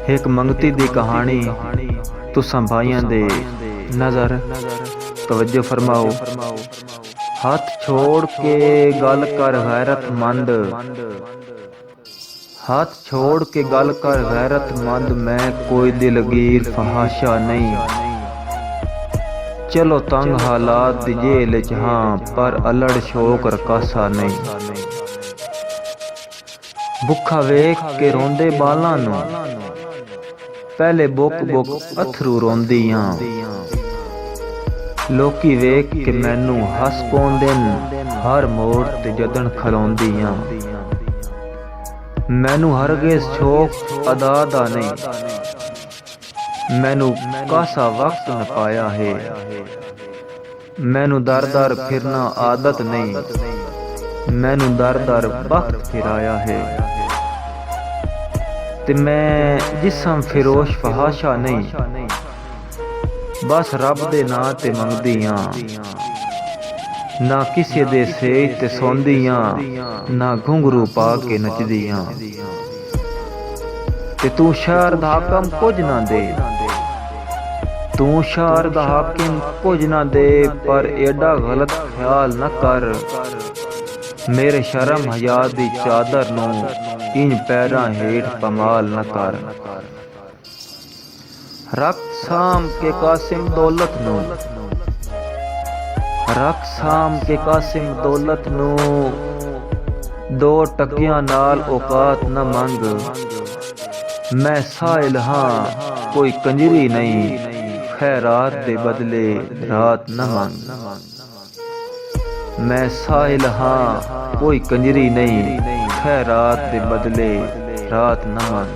एक मंगती दी कहानी तुसां भाइयां दे नजर तवज्जो फरमाओ। हाथ छोड़ के गल कर गैरतमंद, हाथ छोड़ के गल कर गैरतमंद, मैं कोई दिलगीर फहाशा नहीं। चलो तंग हालात दी जेल च हां, पर अलड़ शौक रकासा नहीं। भुखा वेख के रोंदे बालां नूं, पहले बुक बुक अथरू रोंदी हां। लोकी वेख के मैनू हस पौंदे न, हर मोड़ ते जदन खलोंदी हां। मैनू हरगिज़ शौक अदा दा नहीं, मैनू कासा वक्त न पाया है। मैनू दर दर फिरना आदत नहीं, मैनू दर दर वक्त फिराया है। ते मैं जिसम फिरोश फहाशा नहीं, बस रब दे नां ते मंगदी हां। ना किसी दे सेज ते सौंदी हां, ना घुंघरू पा के नचदी हां। ते तू शहर दा हाकम कुछ ना दे, तू शहर दा हाकिम कुछ ना दे, पर एडा गलत ख्याल न कर। मेरे शर्म हया दी चादर नूं इंज पैरां हेठ पमाल न कर। रख साम के कासिम दौलत नूं, रख साम के कासिम दौलत नूं, दो टकियां नाल औकात न मंग। मैं साहिल हां कोई कंजरी नहीं, खैरात दे बदले रात न मंग। मैं साहिल हां कोई कंजरी नहीं, खैरात दे बदले रात न मंग।